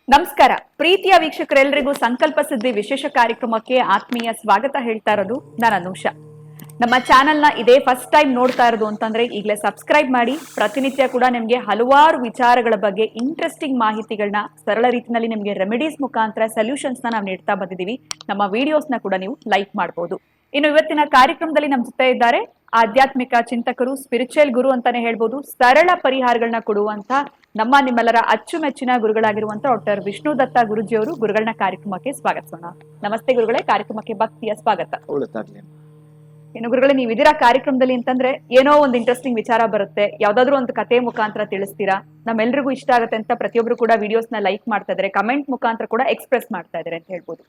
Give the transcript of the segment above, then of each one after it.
ನಮಸ್ಕಾರ ಪ್ರೀತಿಯ ವೀಕ್ಷಕರೆಲ್ಲರಿಗೂ ಸಂಕಲ್ಪ ಸಿದ್ಧಿ ವಿಶೇಷ ಕಾರ್ಯಕ್ರಮಕ್ಕೆ ಆತ್ಮೀಯ ಸ್ವಾಗತ ಹೇಳ್ತಾ ಇರೋದು ನಾನು ಅನುಷಾ. ನಮ್ಮ ಚಾನೆಲ್ ನ ಇದೇ ಫಸ್ಟ್ ಟೈಮ್ ನೋಡ್ತಾ ಇರೋದು ಅಂತಂದ್ರೆ ಈಗಲೇ ಸಬ್ಸ್ಕ್ರೈಬ್ ಮಾಡಿ. ಪ್ರತಿನಿತ್ಯ ಕೂಡ ನಿಮ್ಗೆ ಹಲವಾರು ವಿಚಾರಗಳ ಬಗ್ಗೆ ಇಂಟ್ರೆಸ್ಟಿಂಗ್ ಮಾಹಿತಿಗಳನ್ನ ಸರಳ ರೀತಿಯಲ್ಲಿ ನಿಮ್ಗೆ ರೆಮಿಡೀಸ್ ಮುಖಾಂತರ ಸೊಲ್ಯೂಷನ್ಸ್ ನ ನಾವು ನೀಡ್ತಾ ಬಂದಿದ್ದೀವಿ. ನಮ್ಮ ವಿಡಿಯೋಸ್ ನ ಕೂಡ ನೀವು ಲೈಕ್ ಮಾಡಬಹುದು. ಇನ್ನು ಇವತ್ತಿನ ಕಾರ್ಯಕ್ರಮದಲ್ಲಿ ನಮ್ಮ ಜೊತೆ ಇದ್ದಾರೆ ಆಧ್ಯಾತ್ಮಿಕ ಚಿಂತಕರು, ಸ್ಪಿರಿಚುವಲ್ ಗುರು ಅಂತಾನೆ ಹೇಳ್ಬೋದು. ಸರಳ ಪರಿಹಾರಗಳನ್ನ ಕೊಡುವಂತ ನಮ್ಮ ನಿಮ್ಮೆಲ್ಲರ ಅಚ್ಚುಮೆಚ್ಚಿನ ಗುರುಗಳಾಗಿರುವಂತ ಡಾಕ್ಟರ್ ವಿಷ್ಣು ದತ್ತ ಗುರುಜಿಯವರು ಗುರುಗಳನ್ನ ಕಾರ್ಯಕ್ರಮಕ್ಕೆ ಸ್ವಾಗತಿಸೋಣ. ನಮಸ್ತೆ ಗುರುಗಳೇ, ಕಾರ್ಯಕ್ರಮಕ್ಕೆ ಭಕ್ತಿಯ ಸ್ವಾಗತ. ಇನ್ನು ಗುರುಗಳೇ, ನೀವು ಇದೀರಾ ಕಾರ್ಯಕ್ರಮದಲ್ಲಿ ಅಂತಂದ್ರೆ ಏನೋ ಒಂದು ಇಂಟ್ರೆಸ್ಟಿಂಗ್ ವಿಚಾರ ಬರುತ್ತೆ, ಯಾವ್ದಾದ್ರು ಒಂದು ಕತೆ ಮುಖಾಂತರ ತಿಳಿಸ್ತೀರಾ, ನಮ್ಮೆಲ್ರಿಗೂ ಇಷ್ಟ ಆಗುತ್ತೆ ಅಂತ ಪ್ರತಿಯೊಬ್ರು ಕೂಡ ವಿಡಿಯೋಸ್ ನ ಲೈಕ್ ಮಾಡ್ತಾ ಇದಾರೆ, ಕಮೆಂಟ್ ಮುಖಾಂತರ ಕೂಡ ಎಕ್ಸ್ಪ್ರೆಸ್ ಮಾಡ್ತಾ ಇದಾರೆ ಅಂತ ಹೇಳ್ಬೋದು.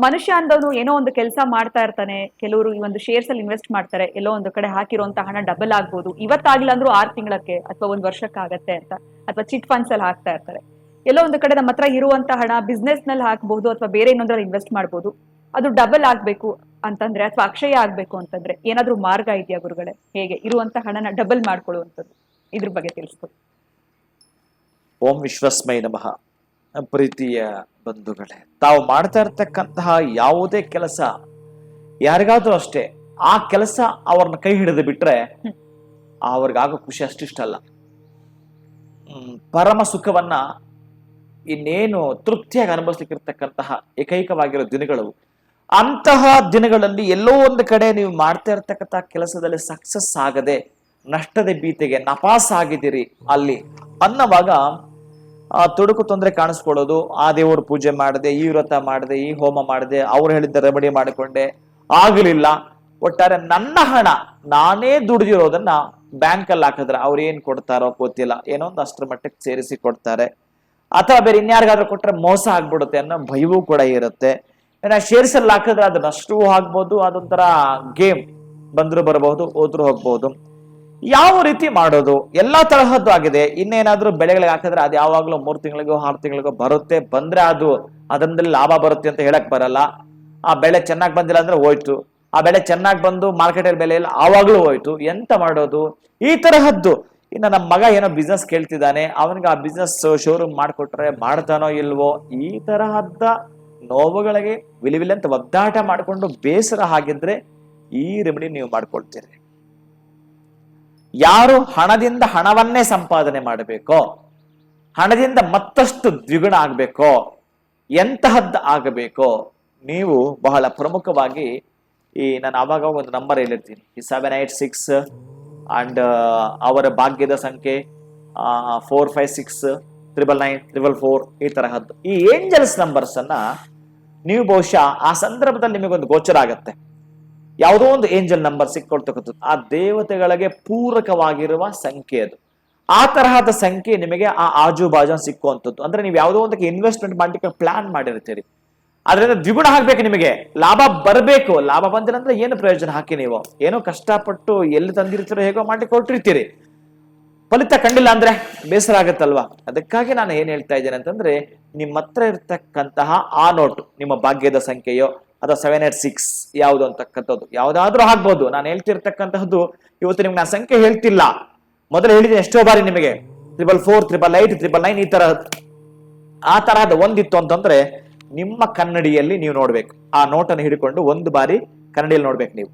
ಮನುಷ್ಯ ಅಂದವನು ಏನೋ ಒಂದು ಕೆಲಸ ಮಾಡ್ತಾ ಇರ್ತಾನೆ. ಕೆಲವರು ಈ ಒಂದು ಶೇರ್ಸ್ ಅಲ್ಲಿ ಇನ್ವೆಸ್ಟ್ ಮಾಡ್ತಾರೆ, ಎಲ್ಲೋ ಒಂದು ಕಡೆ ಹಾಕಿರುವಂತ ಹಣ ಡಬಲ್ ಆಗ್ಬೋದು, ಇವತ್ತಾಗಿಲ್ಲ ಅಂದ್ರೂ 6 ತಿಂಗಳಕ್ಕೆ ಅಥವಾ 1 ವರ್ಷಕ್ಕಾಗತ್ತೆ ಅಂತ, ಅಥವಾ ಚಿಟ್ ಫಂಡ್ಸ್ ಅಲ್ಲಿ ಹಾಕ್ತಾ ಇರ್ತಾರೆ. ಎಲ್ಲೋ ಒಂದು ಕಡೆ ನಮ್ಮ ಹತ್ರ ಇರುವಂತ ಹಣ ಬಿಸ್ನೆಸ್ ನಲ್ಲಿ ಹಾಕ್ಬಹುದು ಅಥವಾ ಬೇರೆ ಇನ್ನೊಂದ್ರಲ್ಲಿ ಇನ್ವೆಸ್ಟ್ ಮಾಡ್ಬೋದು. ಅದು ಡಬಲ್ ಆಗ್ಬೇಕು ಅಂತಂದ್ರೆ ಅಥವಾ ಅಕ್ಷಯ ಆಗ್ಬೇಕು ಅಂತಂದ್ರೆ ಏನಾದ್ರೂ ಮಾರ್ಗ ಇದೆಯಾ ಗುರುಗಳೇ? ಹೇಗೆ ಇರುವಂತ ಹಣನ ಡಬಲ್ ಮಾಡ್ಕೊಳ್ಳುವಂಥದ್ದು, ಇದ್ರ ಬಗ್ಗೆ ತಿಳಿಸ್ಕೊಡಿ. ಓಂ ವಿಶ್ವಸ್ಮೈ ನಮಃ. ಪ್ರೀತಿಯ ಬಂಧುಗಳೇ, ತಾವು ಮಾಡ್ತಾ ಇರ್ತಕ್ಕಂತಹ ಯಾವುದೇ ಕೆಲಸ ಯಾರಿಗಾದ್ರೂ ಅಷ್ಟೇ, ಆ ಕೆಲಸ ಅವ್ರನ್ನ ಕೈ ಹಿಡಿದು ಬಿಟ್ರೆ ಅವ್ರಿಗಾಗೋ ಖುಷಿ ಅಷ್ಟಿಷ್ಟಲ್ಲ. ಪರಮ ಸುಖವನ್ನ ಇನ್ನೇನು ತೃಪ್ತಿಯಾಗಿ ಅನುಭವಿಸ್ಲಿಕ್ಕಿರ್ತಕ್ಕಂತಹ ಏಕೈಕವಾಗಿರೋ ದಿನಗಳು. ಅಂತಹ ದಿನಗಳಲ್ಲಿ ಎಲ್ಲೋ ಒಂದು ಕಡೆ ನೀವು ಮಾಡ್ತಾ ಇರ್ತಕ್ಕಂತಹ ಕೆಲಸದಲ್ಲಿ ಸಕ್ಸಸ್ ಆಗದೆ ನಷ್ಟದ ಭೀತಿಗೆ ನಪಾಸ್ ಆಗಿದ್ದೀರಿ ಅಲ್ಲಿ ಅನ್ನುವಾಗ ತೊಡಕು ತೊಂದರೆ ಕಾಣಿಸ್ಕೊಳ್ಳೋದು. ಆ ದೇವರು ಪೂಜೆ ಮಾಡಿದೆ, ಈ ವ್ರತ ಮಾಡಿದೆ, ಈ ಹೋಮ ಮಾಡಿದೆ, ಅವ್ರು ಹೇಳಿದ್ದ ರೆಮಿಡಿ ಮಾಡಿಕೊಂಡೆ, ಆಗಲಿಲ್ಲ. ಒಟ್ಟಾರೆ ನನ್ನ ಹಣ ನಾನೇ ದುಡಿದಿರೋದನ್ನ ಬ್ಯಾಂಕ್ ಅಲ್ಲಿ ಹಾಕಿದ್ರೆ ಅವ್ರು ಏನ್ ಕೊಡ್ತಾರೋ ಗೊತ್ತಿಲ್ಲ, ಏನೋ ಒಂದು ಅಷ್ಟರ ಮಟ್ಟಕ್ಕೆ ಸೇರಿಸಿ ಕೊಡ್ತಾರೆ, ಅಥವಾ ಬೇರೆ ಇನ್ಯಾರಿಗಾದ್ರೂ ಕೊಟ್ರೆ ಮೋಸ ಆಗ್ಬಿಡುತ್ತೆ ಅನ್ನೋ ಭಯವೂ ಕೂಡ ಇರುತ್ತೆ. ಶೇರ್ಸ್ ಅಲ್ಲಿ ಹಾಕಿದ್ರೆ ಅದು ನಷ್ಟವೂ ಆಗ್ಬೋದು, ಅದೊಂಥರ ಗೇಮ್, ಬಂದ್ರು ಬರಬಹುದು, ಹೋದ್ರು ಹೋಗ್ಬಹುದು. ಯಾವ ರೀತಿ ಮಾಡೋದು ಎಲ್ಲಾ ತರಹದ್ದು ಆಗಿದೆ. ಇನ್ನೇನಾದ್ರೂ ಬೆಳೆಗಳಿಗೆ ಹಾಕಿದ್ರೆ ಅದು ಯಾವಾಗ್ಲೂ 3 ತಿಂಗಳಿಗೋ 6 ತಿಂಗಳಿಗೋ ಬರುತ್ತೆ. ಬಂದ್ರೆ ಅದು ಅದರಲ್ಲಿ ಲಾಭ ಬರುತ್ತೆ ಅಂತ ಹೇಳಕ್ ಬರಲ್ಲ. ಆ ಬೆಳೆ ಚೆನ್ನಾಗಿ ಬಂದಿಲ್ಲ ಅಂದ್ರೆ ಹೋಯ್ತು, ಆ ಬೆಳೆ ಚೆನ್ನಾಗಿ ಬಂದು ಮಾರ್ಕೆಟಲ್ಲಿ ಬೆಲೆ ಇಲ್ಲ ಆವಾಗ್ಲೂ ಹೋಯ್ತು. ಎಂತ ಮಾಡೋದು ಈ ತರಹದ್ದು. ಇನ್ನು ನಮ್ಮ ಮಗ ಏನೋ ಬಿಸ್ನೆಸ್ ಕೇಳ್ತಿದ್ದಾನೆ, ಅವನಿಗೆ ಆ ಬಿಸ್ನೆಸ್ ಶೋರೂಮ್ ಮಾಡ್ಕೊಟ್ರೆ ಮಾಡ್ತಾನೋ ಇಲ್ವೋ, ಈ ತರಹದ ನೋವುಗಳಿಗೆ ವಿಲಿವಿಲಿ ಅಂತ ಒದ್ದಾಟ ಮಾಡಿಕೊಂಡು ಬೇಸರ ಆಗಿದ್ರೆ ಈ ರೆಮಿಡಿ ನೀವು ಮಾಡ್ಕೊಳ್ತೀರಿ. ಯಾರು ಹಣದಿಂದ ಹಣವನ್ನೇ ಸಂಪಾದನೆ ಮಾಡಬೇಕೋ, ಹಣದಿಂದ ಮತ್ತಷ್ಟು ದ್ವಿಗುಣ ಆಗ್ಬೇಕೋ, ಎಂತಹದ್ದು ಆಗಬೇಕೋ, ನೀವು ಬಹಳ ಪ್ರಮುಖವಾಗಿ ನಾನು ಆವಾಗ ಒಂದು ನಂಬರ್ ಹೇಳಿರ್ತೀನಿ, ಈ 786 ಅಂಡ್ ಅವರ ಭಾಗ್ಯದ ಸಂಖ್ಯೆ 456 999 444 ಈ ತರಹದ್ದು ಈ ಏಂಜಲ್ಸ್ ನಂಬರ್ಸ್ ಅನ್ನ ನೀವು ಬಹುಶಃ ಆ ಸಂದರ್ಭದಲ್ಲಿ ನಿಮಗೊಂದು ಗೋಚರ ಆಗತ್ತೆ. ಯಾವುದೋ ಒಂದು ಏಂಜಲ್ ನಂಬರ್ ಸಿಕ್ಕೊಳ್ತಕ್ಕಂಥದ್ದು ಆ ದೇವತೆಗಳಿಗೆ ಪೂರಕವಾಗಿರುವ ಸಂಖ್ಯೆ ಅದು. ಆ ತರಹದ ಸಂಖ್ಯೆ ನಿಮಗೆ ಆ ಆಜು ಬಾಜು ಸಿಕ್ಕುವಂಥದ್ದು. ಅಂದ್ರೆ ನೀವು ಯಾವುದೋ ಒಂದಕ್ಕೆ ಇನ್ವೆಸ್ಟ್ಮೆಂಟ್ ಮಾಡ್ಲಿಕ್ಕೆ ಪ್ಲಾನ್ ಮಾಡಿರ್ತೀರಿ, ಅದರಿಂದ ದ್ವಿಗುಣ ಆಗ್ಬೇಕು, ನಿಮಗೆ ಲಾಭ ಬರಬೇಕು. ಲಾಭ ಬಂದಿಲ್ಲ ಅಂದ್ರೆ ಏನು ಪ್ರಯೋಜನ? ಹಾಕಿ ನೀವು ಏನೋ ಕಷ್ಟಪಟ್ಟು ಎಲ್ಲಿ ತಂದಿರ್ತೀರೋ ಹೇಗೋ ಮಾಡಿ ಕೊಟ್ಟಿರ್ತೀರಿ, ಫಲಿತ ಕಂಡಿಲ್ಲ ಅಂದ್ರೆ ಬೇಸರ ಆಗತ್ತಲ್ವಾ? ಅದಕ್ಕಾಗಿ ನಾನು ಏನ್ ಹೇಳ್ತಾ ಇದ್ದೇನೆ ಅಂತಂದ್ರೆ, ನಿಮ್ಮ ಹತ್ರ ಇರ್ತಕ್ಕಂತಹ ಆ ನೋಟು ನಿಮ್ಮ ಭಾಗ್ಯದ ಸಂಖ್ಯೆಯೋ ಅಥವಾ 786 ಯಾವುದು ಅಂತಕ್ಕಂಥದ್ದು ಯಾವ್ದಾದ್ರೂ ಆಗ್ಬೋದು. ನಾನು ಹೇಳ್ತಿರ್ತಕ್ಕಂತಹದ್ದು ಇವತ್ತು ನಿಮ್ಗೆ ನಾನು ಸಂಖ್ಯೆ ಹೇಳ್ತಿಲ್ಲ, ಮೊದಲು ಹೇಳಿದ್ದೀನಿ ಎಷ್ಟೋ ಬಾರಿ ನಿಮಗೆ, 444 888 999 ಈ ತರಹದ್ದು. ಆ ತರಹದ ಒಂದಿತ್ತು ಅಂತಂದ್ರೆ ನಿಮ್ಮ ಕನ್ನಡಿಯಲ್ಲಿ ನೀವು ನೋಡ್ಬೇಕು. ಆ ನೋಟನ್ನು ಹಿಡ್ಕೊಂಡು ಒಂದು ಬಾರಿ ಕನ್ನಡಿಯಲ್ಲಿ ನೋಡ್ಬೇಕು. ನೀವು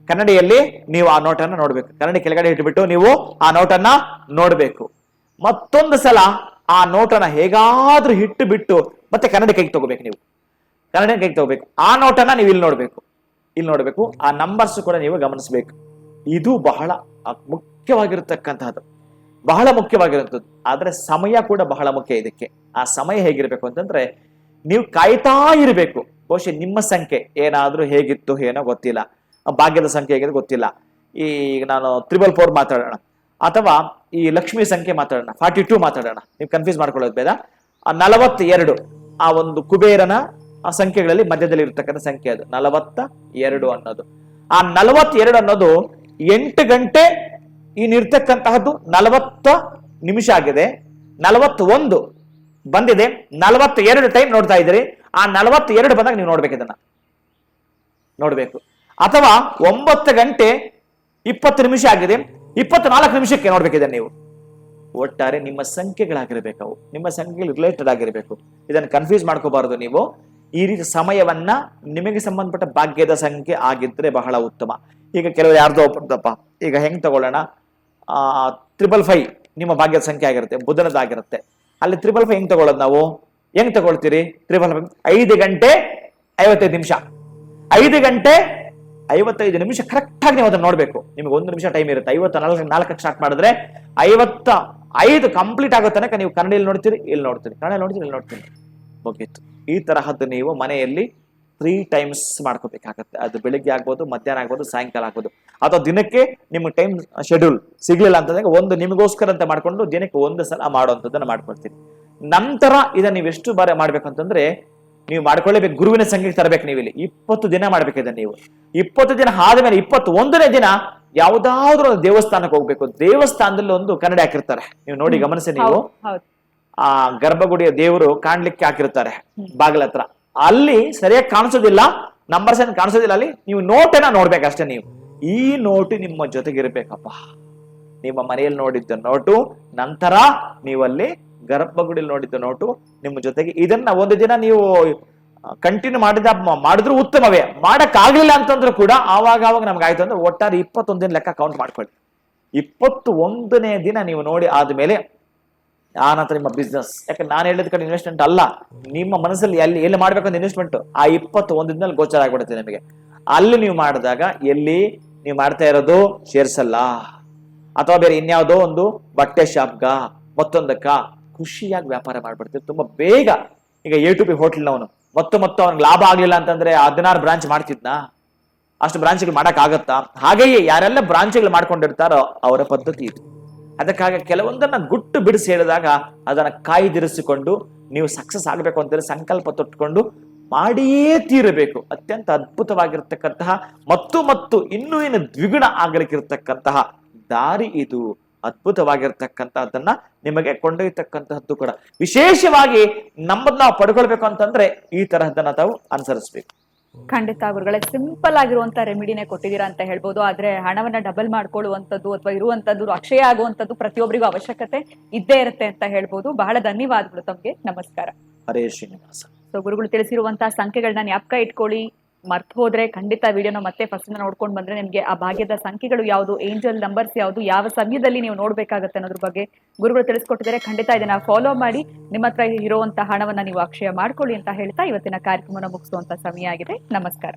ಕನ್ನಡಿಯಲ್ಲಿ ನೀವು ಆ ನೋಟನ್ನ ನೋಡ್ಬೇಕು. ಕನ್ನಡಿ ಕೆಳಗಡೆ ಇಟ್ಬಿಟ್ಟು ನೀವು ಆ ನೋಟನ್ನ ನೋಡ್ಬೇಕು. ಮತ್ತೊಂದು ಸಲ ಆ ನೋಟನ್ನ ಹೇಗಾದ್ರೂ ಇಟ್ಟು ಬಿಟ್ಟು ಮತ್ತೆ ಕನ್ನಡಿ ಕೈಗೆ ತಗೋಬೇಕು. ನೀವು ಕನ್ನಡಿ ಕೈಗೆ ತಗೋಬೇಕು. ಆ ನೋಟನ್ನ ನೀವು ಇಲ್ಲಿ ನೋಡ್ಬೇಕು. ಆ ನಂಬರ್ಸ್ ಕೂಡ ನೀವು ಗಮನಿಸಬೇಕು. ಇದು ಬಹಳ ಮುಖ್ಯವಾಗಿರತಕ್ಕಂತಹದ್ದು, ಬಹಳ ಮುಖ್ಯವಾಗಿರುವಂಥದ್ದು. ಆದ್ರೆ ಸಮಯ ಕೂಡ ಬಹಳ ಮುಖ್ಯ ಇದಕ್ಕೆ. ಆ ಸಮಯ ಹೇಗಿರ್ಬೇಕು ಅಂತಂದ್ರೆ, ನೀವು ಕಾಯ್ತಾ ಇರಬೇಕು. ಬಹುಶಃ ನಿಮ್ಮ ಸಂಖ್ಯೆ ಏನಾದ್ರೂ ಹೇಗಿತ್ತು ಏನೋ ಗೊತ್ತಿಲ್ಲ, ಭಾಗ್ಯದ ಸಂಖ್ಯೆ ಹೇಗಿದೆ ಗೊತ್ತಿಲ್ಲ. ಈಗ ನಾನು 444 ಮಾತಾಡೋಣ, ಅಥವಾ ಈ ಲಕ್ಷ್ಮಿ ಸಂಖ್ಯೆ ಮಾತಾಡೋಣ, 42 ಮಾತಾಡೋಣ. ನೀವು ಕನ್ಫ್ಯೂಸ್ ಮಾಡ್ಕೊಳ್ಳೋದು ಬೇಡ. ಆ 42 ಆ ಒಂದು ಕುಬೇರನ ಆ ಸಂಖ್ಯೆಗಳಲ್ಲಿ ಮಧ್ಯದಲ್ಲಿ ಇರತಕ್ಕಂಥ ಸಂಖ್ಯೆ, ಅದು 42 ಅನ್ನೋದು. ಆ 42 ಅನ್ನೋದು 8 ಗಂಟೆ ಇನ್ನಿರ್ತಕ್ಕಂತಹದ್ದು 40 ನಿಮಿಷ ಆಗಿದೆ. 41 ಬಂದಿದೆ, 42 ಟೈಮ್ ನೋಡ್ತಾ ಇದ್ದೀರಿ. ಆ 42 ಬಂದಾಗ ನೀವು ನೋಡ್ಬೇಕು, ಇದನ್ನ ನೋಡ್ಬೇಕು. ಅಥವಾ 9 ಗಂಟೆ 20 ನಿಮಿಷ ಆಗಿದೆ, 24 ನಿಮಿಷಕ್ಕೆ ನೋಡ್ಬೇಕಿದೆ ನೀವು. ಒಟ್ಟಾರೆ ನಿಮ್ಮ ಸಂಖ್ಯೆಗಳಾಗಿರ್ಬೇಕು, ಅವು ನಿಮ್ಮ ಸಂಖ್ಯೆಗಳು ರಿಲೇಟೆಡ್ ಆಗಿರ್ಬೇಕು. ಇದನ್ನು ಕನ್ಫ್ಯೂಸ್ ಮಾಡ್ಕೋಬಾರದು ನೀವು. ಈ ರೀತಿ ಸಮಯವನ್ನ ನಿಮಗೆ ಸಂಬಂಧಪಟ್ಟ ಭಾಗ್ಯದ ಸಂಖ್ಯೆ ಆಗಿದ್ರೆ ಬಹಳ ಉತ್ತಮ. ಈಗ ಕೆಲವರು ಯಾರ್ದೋ ಒಪ್ಪಪ್ಪ, ಈಗ ಹೆಂಗ್ ತಗೊಳ್ಳೋಣ, 555 ನಿಮ್ಮ ಭಾಗ್ಯದ ಸಂಖ್ಯೆ ಆಗಿರುತ್ತೆ, ಬುಧನದಾಗಿರುತ್ತೆ. ಅಲ್ಲಿ 555 ಹೆಂಗ್ ತಗೊಳ್ಳೋದು ನಾವು? ಹೆಂಗ್ ತಗೊಳ್ತೀರಿ? 555 5 ಗಂಟೆ 55 ನಿಮಿಷ, 5 ಗಂಟೆ 55 ನಿಮಿಷ ಕರೆಕ್ಟ್ ಆಗಿ ನೀವು ಅದನ್ನ ನೋಡ್ಬೇಕು. ನಿಮ್ಗೆ 1 ನಿಮಿಷ ಟೈಮ್ ಇರುತ್ತೆ. 54 ಸ್ಟಾರ್ಟ್ ಮಾಡಿದ್ರೆ 55 ಕಂಪ್ಲೀಟ್ ಆಗೋ ತನಕ ನೀವು ಕನ್ನಡಿಯಲ್ಲಿ ನೋಡ್ತೀರಿ, ಇಲ್ಲಿ ನೋಡ್ತೀರಿ, ಕನ್ನಡ ನೋಡ್ತೀರಿ, ಇಲ್ಲಿ ನೋಡ್ತೀರಿ, ಮುಗೀತು. ಈ ತರಹದ್ದು ನೀವು ಮನೆಯಲ್ಲಿ 3 ಟೈಮ್ಸ್ ಮಾಡ್ಕೋಬೇಕಾಗತ್ತೆ. ಅದು ಬೆಳಿಗ್ಗೆ ಆಗ್ಬೋದು, ಮಧ್ಯಾಹ್ನ ಆಗ್ಬೋದು, ಸಾಯಂಕಾಲ ಆಗ್ಬೋದು, ಅಥವಾ ದಿನಕ್ಕೆ ನಿಮ್ಗೆ ಟೈಮ್ ಶೆಡ್ಯೂಲ್ ಸಿಗ್ಲಿಲ್ಲ ಅಂತಂದಾಗ ಒಂದು ನಿಮಗೋಸ್ಕರ ಅಂತ ಮಾಡ್ಕೊಂಡು ದಿನಕ್ಕೆ 1 ಸಲ ಮಾಡುವಂಥದ್ದನ್ನ ಮಾಡ್ಕೊಳ್ತೀರಿ. ನಂತರ ಇದನ್ನ ನೀವು ಎಷ್ಟು ಬಾರಿ ಮಾಡ್ಬೇಕಂತಂದ್ರೆ ನೀವು ಮಾಡ್ಕೊಳ್ಳೇಬೇಕು, ಗುರುವಿನ ಸಂಖ್ಯೆಗೆ ತರಬೇಕು. ನೀವು ಇಲ್ಲಿ 20 ದಿನ ಮಾಡ್ಬೇಕಿದೆ. ನೀವು 20 ದಿನ ಆದ್ಮೇಲೆ 21ನೇ ದಿನ ಯಾವ್ದಾದ್ರು ಒಂದು ದೇವಸ್ಥಾನಕ್ಕೆ ಹೋಗ್ಬೇಕು. ದೇವಸ್ಥಾನದಲ್ಲಿ ಒಂದು ಕನ್ನಡಿ ಹಾಕಿರ್ತಾರೆ, ನೀವು ನೋಡಿ ಗಮನಿಸಿ. ನೀವು ಆ ಗರ್ಭಗುಡಿಯ ದೇವರು ಕಾಣ್ಲಿಕ್ಕೆ ಹಾಕಿರ್ತಾರೆ ಬಾಗಿಲ ಹತ್ರ, ಅಲ್ಲಿ ಸರಿಯಾಗಿ ಕಾಣಿಸೋದಿಲ್ಲ, ನಂಬರ್ಸ್ ಏನ್ ಕಾಣಿಸೋದಿಲ್ಲ. ಅಲ್ಲಿ ನೀವು ನೋಟನ್ನ ನೋಡ್ಬೇಕಷ್ಟೇ. ನೀವು ಈ ನೋಟು ನಿಮ್ಮ ಜೊತೆಗಿರ್ಬೇಕಪ್ಪ, ನಿಮ್ಮ ಮನೆಯಲ್ಲಿ ನೋಡಿದ್ದ ನೋಟು, ನಂತರ ನೀವಲ್ಲಿ ಗರ್ಭಗುಡಿಯಲ್ಲಿ ನೋಡಿದ್ದ ನೋಟು ನಿಮ್ಮ ಜೊತೆಗೆ. ಇದನ್ನ ಒಂದು ದಿನ ನೀವು ಕಂಟಿನ್ಯೂ ಮಾಡಿದ್ರು ಉತ್ತಮವೇ. ಮಾಡಕ್ ಆಗ್ಲಿಲ್ಲ ಅಂತಂದ್ರೂ ಕೂಡ ಆವಾಗ ನಮ್ಗೆ ಆಯ್ತು ಅಂದ್ರೆ ಒಟ್ಟಾರೆ 21 ದಿನ ಲೆಕ್ಕ ಕೌಂಟ್ ಮಾಡ್ಕೊಳ್ಳಿ. 21ನೇ ದಿನ ನೀವು ನೋಡಿ ಆದ್ಮೇಲೆ ಆ ನಂತರ ನಿಮ್ಮ ಬಿಸ್ನೆಸ್, ಯಾಕಂದ್ರೆ ನಾನು ಹೇಳಿದ ಕಡೆ ಇನ್ವೆಸ್ಟ್ಮೆಂಟ್ ಅಲ್ಲ, ನಿಮ್ಮ ಮನಸ್ಸಲ್ಲಿ ಎಲ್ಲಿ ಮಾಡ್ಬೇಕಂತ ಇನ್ವೆಸ್ಟ್ಮೆಂಟ್ ಆ 21 ದಿನದಲ್ಲಿ ಗೋಚರ ಆಗ್ಬಿಡುತ್ತೆ ನಿಮಗೆ. ಅಲ್ಲಿ ನೀವು ಮಾಡಿದಾಗ ಎಲ್ಲಿ ನೀವು ಮಾಡ್ತಾ ಇರೋದು ಶೇರ್ಸ್ ಅಲ್ಲ, ಅಥವಾ ಬೇರೆ ಇನ್ಯಾವುದೋ ಒಂದು ಬಟ್ಟೆ ಶಾಪ್ಗ ಮತ್ತೊಂದಕ್ಕ ಖುಷಿಯಾಗಿ ವ್ಯಾಪಾರ ಮಾಡ್ಬಿಡ್ತೀವಿ ತುಂಬಾ ಬೇಗ. ಈಗ A2P ಹೋಟ್ಲ್ನವನು ಮತ್ತು ಅವ್ನಿಗೆ ಲಾಭ ಆಗ್ಲಿಲ್ಲ ಅಂತಂದ್ರೆ 16 ಬ್ರಾಂಚ್ ಮಾಡ್ತಿದ್ನಾ? ಅಷ್ಟು ಬ್ರಾಂಚ್ಗಳು ಮಾಡಕ್ ಆಗತ್ತಾ? ಹಾಗೆಯೇ ಯಾರೆಲ್ಲ ಬ್ರಾಂಚ್ಗಳು ಮಾಡ್ಕೊಂಡಿರ್ತಾರೋ ಅವರ ಪದ್ಧತಿ ಇದು. ಅದಕ್ಕಾಗಿ ಕೆಲವೊಂದನ್ನ ಗುಟ್ಟು ಬಿಡಿಸಿ ಹೇಳಿದಾಗ ಅದನ್ನ ಕಾಯ್ದಿರಿಸಿಕೊಂಡು ನೀವು ಸಕ್ಸಸ್ ಆಗ್ಬೇಕು ಅಂತೇಳಿ ಸಂಕಲ್ಪ ತೊಟ್ಟುಕೊಂಡು ಮಾಡಿಯೇ ತೀರಬೇಕು. ಅತ್ಯಂತ ಅದ್ಭುತವಾಗಿರ್ತಕ್ಕಂತಹ ಮತ್ತು ಇನ್ನೂ ಏನು ದ್ವಿಗುಣ ಆಗಲಿಕ್ಕಿರ್ತಕ್ಕಂತಹ ದಾರಿ ಇದು. ಅದ್ಭುತವಾಗಿರ್ತಕ್ಕಂಥದ್ದನ್ನ ನಿಮಗೆ ಕೊಂಡೊಯ್ಯತಕ್ಕಂತಹದ್ದು ಕೂಡ. ವಿಶೇಷವಾಗಿ ನಮ್ಮನ್ನ ನಾವು ಪಡ್ಕೊಳ್ಬೇಕು ಅಂತಂದ್ರೆ ಈ ತರಹದನ್ನ ತಾವು ಅನುಸರಿಸಬೇಕು. ಖಂಡಿತ ಗುರುಗಳೇ, ಸಿಂಪಲ್ ಆಗಿರುವಂತ ರೆಮಿಡಿನೇ ಕೊಟ್ಟಿದ್ದೀರಾ ಅಂತ ಹೇಳ್ಬೋದು. ಆದ್ರೆ ಹಣವನ್ನ ಡಬಲ್ ಮಾಡ್ಕೊಳ್ಳುವಂಥದ್ದು ಅಥವಾ ಇರುವಂತದ್ದು ಅಕ್ಷಯ ಆಗುವಂತದ್ದು ಪ್ರತಿಯೊಬ್ಬರಿಗೂ ಅವಶ್ಯಕತೆ ಇದ್ದೇ ಇರುತ್ತೆ ಅಂತ ಹೇಳ್ಬೋದು. ಬಹಳ ಧನ್ಯವಾದಗಳು ತಮ್ಗೆ. ನಮಸ್ಕಾರ. ಹರೇ ಶ್ರೀನಿವಾಸ. ಸೊ ಗುರುಗಳು ತಿಳಿಸಿರುವಂತಹ ಸಂಖ್ಯೆಗಳನ್ನ ಜ್ಞಾಪಕ ಇಟ್ಕೊಳ್ಳಿ. ಮರ್ತು ಹೋದ್ರೆ ಖಂಡಿತ ವಿಡಿಯೋನ ಮತ್ತೆ ಫಸ್ಟ್ ನೋಡ್ಕೊಂಡು ಬಂದ್ರೆ ನಿಮ್ಗೆ ಆ ಭಾಗ್ಯದ ಸಂಖ್ಯೆಗಳು ಯಾವುದು, ಏಂಜಲ್ ನಂಬರ್ಸ್ ಯಾವುದು, ಯಾವ ಸಮಯದಲ್ಲಿ ನೀವು ನೋಡ್ಬೇಕಾಗತ್ತೆ ಅನ್ನೋದ್ರ ಬಗ್ಗೆ ಗುರುಗಳು ತಿಳಿಸ್ಕೊಟ್ಟಿದ್ದಾರೆ. ಖಂಡಿತ ಇದನ್ನ ಫಾಲೋ ಮಾಡಿ ನಿಮ್ಮ ಹತ್ರ ಇರುವಂತಹ ಹಣವನ್ನ ನೀವು ಅಕ್ಷಯ ಮಾಡ್ಕೊಳ್ಳಿ ಅಂತ ಹೇಳ್ತಾ ಇವತ್ತಿನ ಕಾರ್ಯಕ್ರಮನ ಮುಗಿಸುವಂತ ಸಮಯ ಆಗಿದೆ. ನಮಸ್ಕಾರ.